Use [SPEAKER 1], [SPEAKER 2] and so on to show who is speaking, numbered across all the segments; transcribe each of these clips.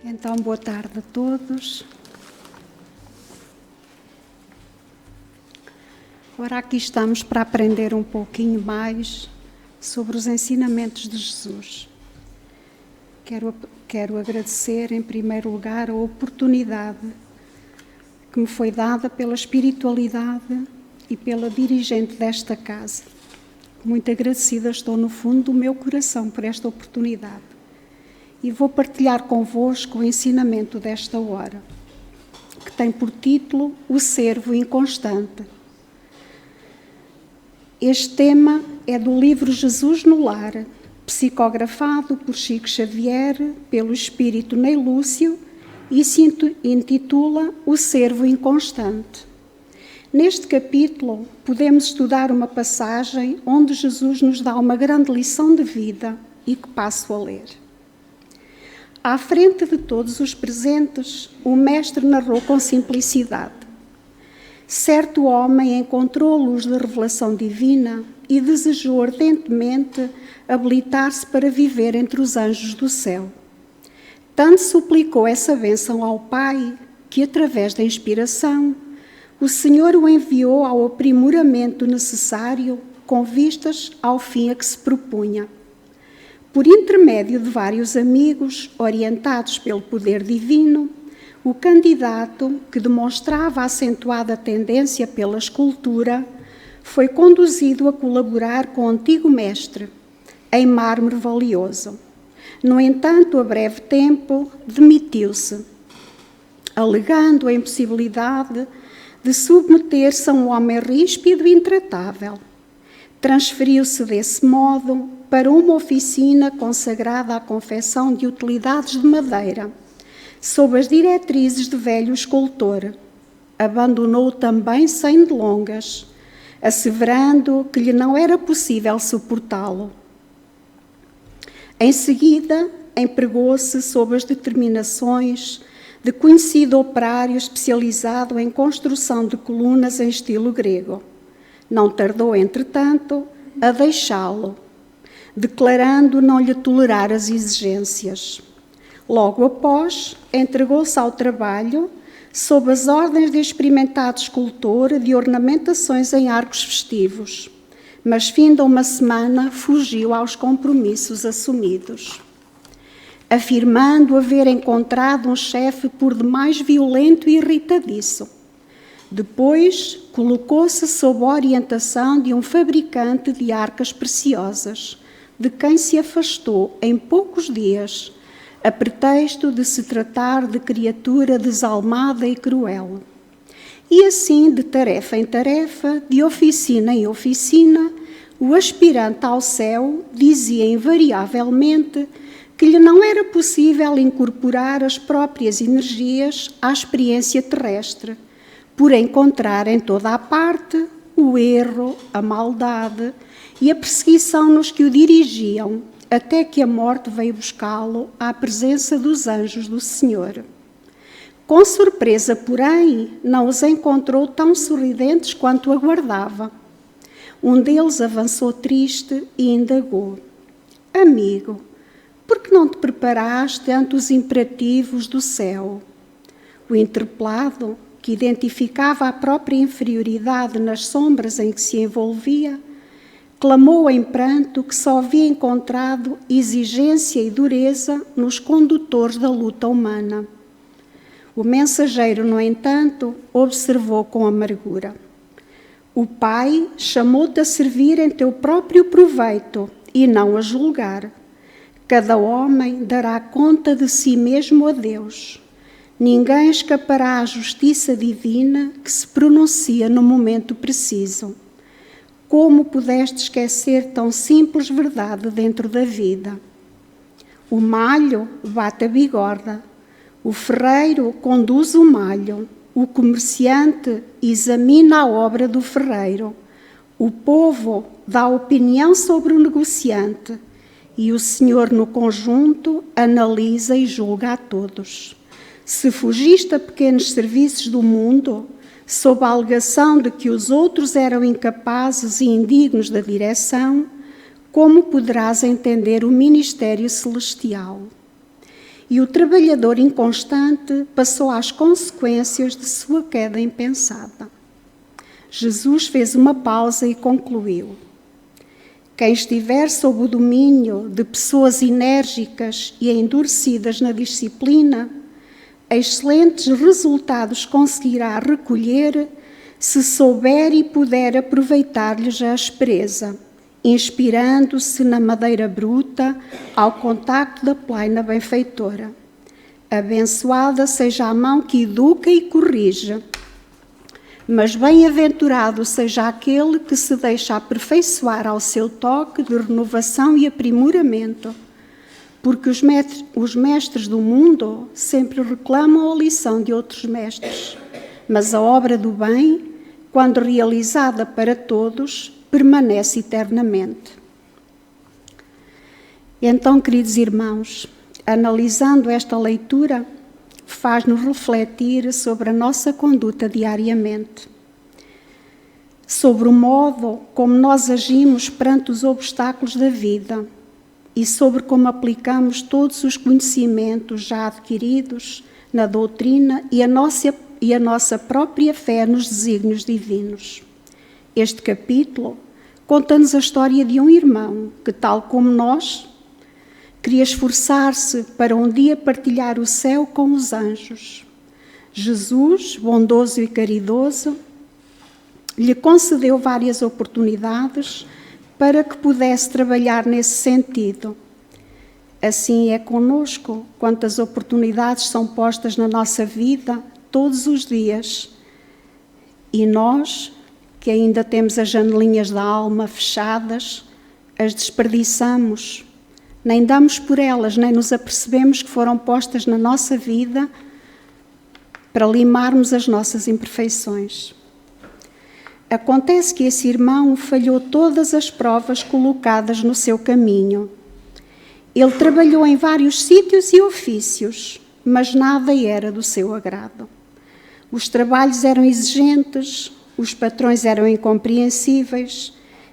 [SPEAKER 1] Então, boa tarde a todos. Agora aqui estamos para aprender um pouquinho mais sobre os ensinamentos de Jesus. Quero agradecer, em primeiro lugar, a oportunidade que me foi dada pela espiritualidade e pela dirigente desta casa. Muito agradecida estou no fundo do meu coração por esta oportunidade. E vou partilhar convosco o ensinamento desta hora, que tem por título O Servo Inconstante. Este tema é do livro Jesus no Lar, psicografado por Chico Xavier, pelo espírito Ney Lúcio, e se intitula O Servo Inconstante. Neste capítulo, podemos estudar uma passagem onde Jesus nos dá uma grande lição de vida e que passo a ler. À frente de todos os presentes, o mestre narrou com simplicidade. Certo homem encontrou a luz da revelação divina e desejou ardentemente habilitar-se para viver entre os anjos do céu. Tanto suplicou essa bênção ao Pai que, através da inspiração, o Senhor o enviou ao aprimoramento necessário com vistas ao fim a que se propunha. Por intermédio de vários amigos, orientados pelo poder divino, o candidato, que demonstrava acentuada tendência pela escultura, foi conduzido a colaborar com o antigo mestre, em mármore valioso. No entanto, a breve tempo, demitiu-se, alegando a impossibilidade de submeter-se a um homem ríspido e intratável. Transferiu-se desse modo para uma oficina consagrada à confecção de utilidades de madeira, sob as diretrizes de velho escultor. Abandonou também sem delongas, asseverando que lhe não era possível suportá-lo. Em seguida, empregou-se sob as determinações de conhecido operário especializado em construção de colunas em estilo grego. Não tardou, entretanto, a deixá-lo, declarando não lhe tolerar as exigências. Logo após, entregou-se ao trabalho, sob as ordens de experimentado escultor de ornamentações em arcos festivos, mas, finda uma semana, fugiu aos compromissos assumidos, afirmando haver encontrado um chefe por demais violento e irritadiço. Depois, colocou-se sob a orientação de um fabricante de arcas preciosas, de quem se afastou em poucos dias, a pretexto de se tratar de criatura desalmada e cruel. E assim, de tarefa em tarefa, de oficina em oficina, o aspirante ao céu dizia invariavelmente que lhe não era possível incorporar as próprias energias à experiência terrestre, por encontrar em toda a parte o erro, a maldade e a perseguição nos que o dirigiam, até que a morte veio buscá-lo à presença dos anjos do Senhor. Com surpresa, porém, não os encontrou tão sorridentes quanto aguardava. Um deles avançou triste e indagou: Amigo, por que não te preparaste ante os imperativos do céu? O interpelado, que identificava a própria inferioridade nas sombras em que se envolvia, clamou em pranto que só havia encontrado exigência e dureza nos condutores da luta humana. O mensageiro, no entanto, observou com amargura: O Pai chamou-te a servir em teu próprio proveito e não a julgar. Cada homem dará conta de si mesmo a Deus. Ninguém escapará à justiça divina que se pronuncia no momento preciso. Como pudeste esquecer tão simples verdade dentro da vida? O malho bate a bigorna, o ferreiro conduz o malho, o comerciante examina a obra do ferreiro, o povo dá opinião sobre o negociante e o Senhor, no conjunto, analisa e julga a todos. Se fugiste a pequenos serviços do mundo, sob a alegação de que os outros eram incapazes e indignos da direção, como poderás entender o ministério celestial? e o trabalhador inconstante passou às consequências de sua queda impensada. Jesus fez uma pausa e concluiu: quem estiver sob o domínio de pessoas enérgicas e endurecidas na disciplina, excelentes resultados conseguirá recolher se souber e puder aproveitar-lhes a aspereza, inspirando-se na madeira bruta ao contacto da plaina benfeitora. Abençoada seja a mão que educa e corrige, mas bem-aventurado seja aquele que se deixa aperfeiçoar ao seu toque de renovação e aprimoramento, porque os mestres do mundo sempre reclamam a lição de outros mestres, mas a obra do bem, quando realizada para todos, permanece eternamente. Então, queridos irmãos, analisando esta leitura, faz-nos refletir sobre a nossa conduta diariamente, sobre o modo como nós agimos perante os obstáculos da vida e sobre como aplicamos todos os conhecimentos já adquiridos na doutrina e a nossa própria fé nos desígnios divinos. Este capítulo conta-nos a história de um irmão que, tal como nós, queria esforçar-se para um dia partilhar o céu com os anjos. Jesus, bondoso e caridoso, lhe concedeu várias oportunidades para que pudesse trabalhar nesse sentido. Assim é conosco, quantas oportunidades são postas na nossa vida todos os dias. E nós, que ainda temos as janelinhas da alma fechadas, as desperdiçamos. Nem damos por elas, nem nos apercebemos que foram postas na nossa vida para limarmos as nossas imperfeições. Acontece que esse irmão falhou todas as provas colocadas no seu caminho. Ele trabalhou em vários sítios e ofícios, mas nada era do seu agrado. Os trabalhos eram exigentes, os patrões eram incompreensíveis,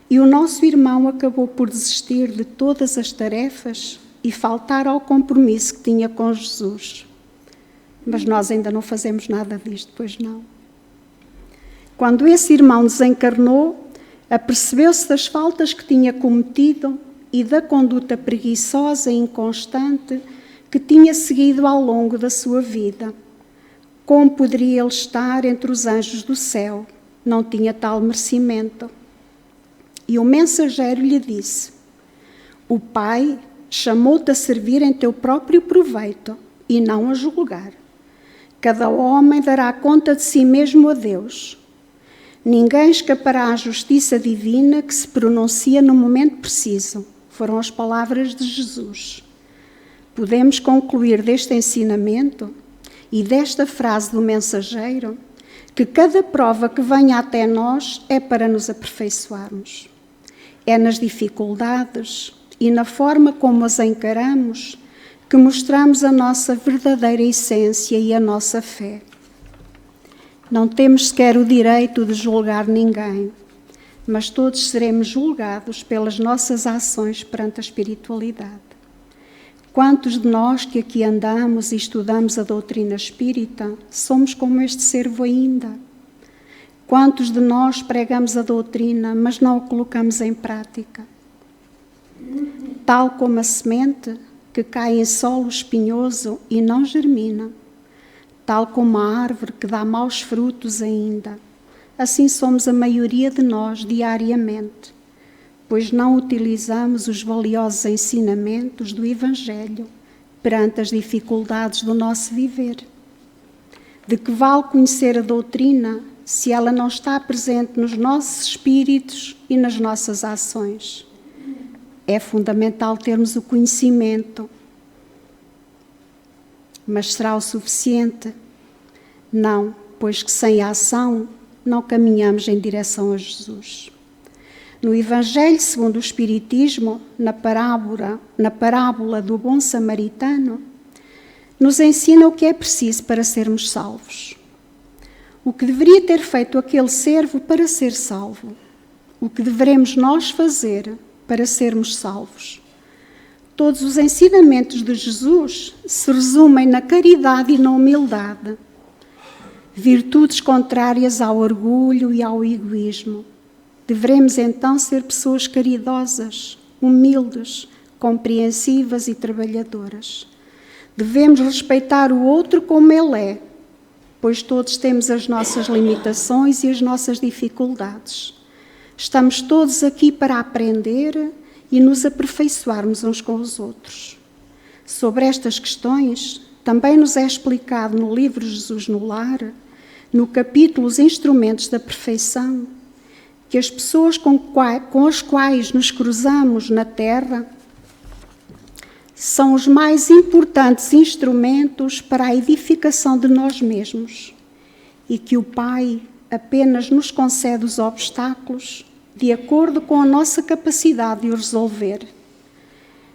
[SPEAKER 1] e o nosso irmão acabou por desistir de todas as tarefas e faltar ao compromisso que tinha com Jesus. Mas nós ainda não fazemos nada disto, pois não. Quando esse irmão desencarnou, apercebeu-se das faltas que tinha cometido e da conduta preguiçosa e inconstante que tinha seguido ao longo da sua vida. Como poderia ele estar entre os anjos do céu? Não tinha tal merecimento. E o mensageiro lhe disse: o Pai chamou-te a servir em teu próprio proveito e não a julgar. Cada homem dará conta de si mesmo a Deus. Ninguém escapará à justiça divina que se pronuncia no momento preciso. Foram as palavras de Jesus. Podemos concluir deste ensinamento e desta frase do mensageiro que cada prova que venha até nós é para nos aperfeiçoarmos. É nas dificuldades e na forma como as encaramos que mostramos a nossa verdadeira essência e a nossa fé. Não temos sequer o direito de julgar ninguém, mas todos seremos julgados pelas nossas ações perante a espiritualidade. Quantos de nós que aqui andamos e estudamos a doutrina espírita somos como este servo ainda? Quantos de nós pregamos a doutrina, mas não a colocamos em prática? Tal como a semente que cai em solo espinhoso e não germina, tal como a árvore que dá maus frutos ainda, assim somos a maioria de nós diariamente, pois não utilizamos os valiosos ensinamentos do Evangelho perante as dificuldades do nosso viver. De que vale conhecer a doutrina se ela não está presente nos nossos espíritos e nas nossas ações? É fundamental termos o conhecimento, mas será o suficiente? Não, pois que sem a ação não caminhamos em direção a Jesus. No Evangelho segundo o Espiritismo, na parábola do bom samaritano, nos ensina o que é preciso para sermos salvos. O que deveria ter feito aquele servo para ser salvo? O que deveremos nós fazer para sermos salvos? Todos os ensinamentos de Jesus se resumem na caridade e na humildade, virtudes contrárias ao orgulho e ao egoísmo. Devemos então ser pessoas caridosas, humildes, compreensivas e trabalhadoras. Devemos respeitar o outro como ele é, pois todos temos as nossas limitações e as nossas dificuldades. Estamos todos aqui para aprender e nos aperfeiçoarmos uns com os outros. Sobre estas questões, também nos é explicado no livro Jesus no Lar, no capítulo Os Instrumentos da Perfeição, que as pessoas com as quais nos cruzamos na Terra são os mais importantes instrumentos para a edificação de nós mesmos e que o Pai apenas nos concede os obstáculos de acordo com a nossa capacidade de os resolver.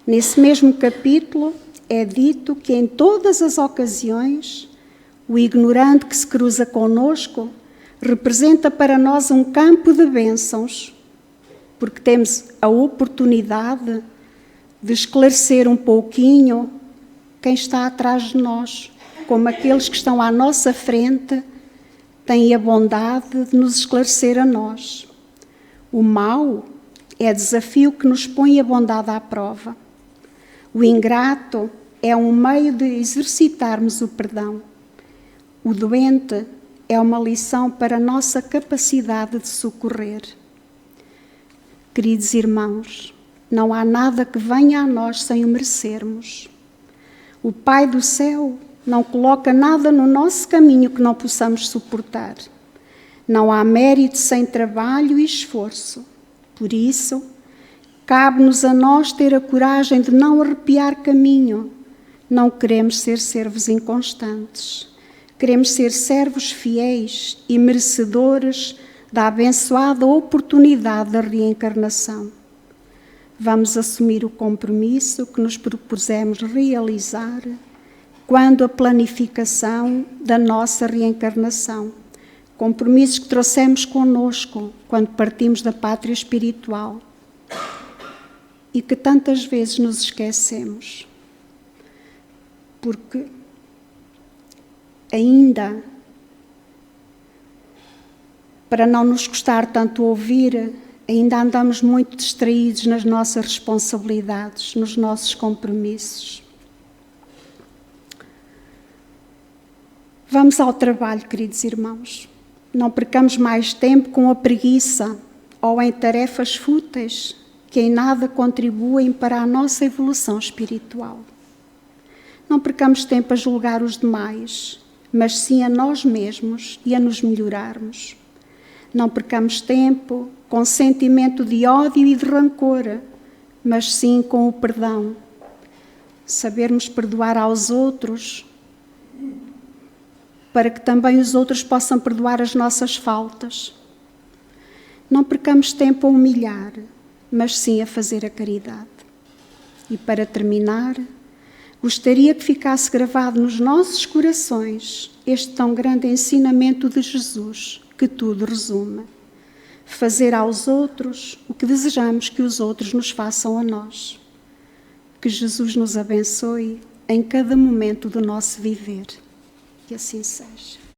[SPEAKER 1] Nesse mesmo capítulo é dito que em todas as ocasiões o ignorante que se cruza conosco representa para nós um campo de bênçãos, porque temos a oportunidade de esclarecer um pouquinho quem está atrás de nós, como aqueles que estão à nossa frente têm a bondade de nos esclarecer a nós. O mal é desafio que nos põe a bondade à prova. O ingrato é um meio de exercitarmos o perdão. O doente é uma lição para a nossa capacidade de socorrer. Queridos irmãos, não há nada que venha a nós sem o merecermos. O Pai do céu não coloca nada no nosso caminho que não possamos suportar. Não há mérito sem trabalho e esforço. Por isso, cabe-nos a nós ter a coragem de não arrepiar caminho. Não queremos ser servos inconstantes. Queremos ser servos fiéis e merecedores da abençoada oportunidade da reencarnação. Vamos assumir o compromisso que nos propusemos realizar quando a planificação da nossa reencarnação. Compromissos que trouxemos conosco quando partimos da pátria espiritual e que tantas vezes nos esquecemos. Porque ainda, para não nos custar tanto ouvir, ainda andamos muito distraídos nas nossas responsabilidades, nos nossos compromissos. Vamos ao trabalho, queridos irmãos. Não percamos mais tempo com a preguiça ou em tarefas fúteis que em nada contribuem para a nossa evolução espiritual. Não percamos tempo a julgar os demais, mas sim a nós mesmos e a nos melhorarmos. Não percamos tempo com sentimento de ódio e de rancor, mas sim com o perdão. Sabermos perdoar aos outros, para que também os outros possam perdoar as nossas faltas. Não percamos tempo a humilhar, mas sim a fazer a caridade. E para terminar, gostaria que ficasse gravado nos nossos corações este tão grande ensinamento de Jesus, que tudo resume. Fazer aos outros o que desejamos que os outros nos façam a nós. Que Jesus nos abençoe em cada momento do nosso viver. Que assim seja.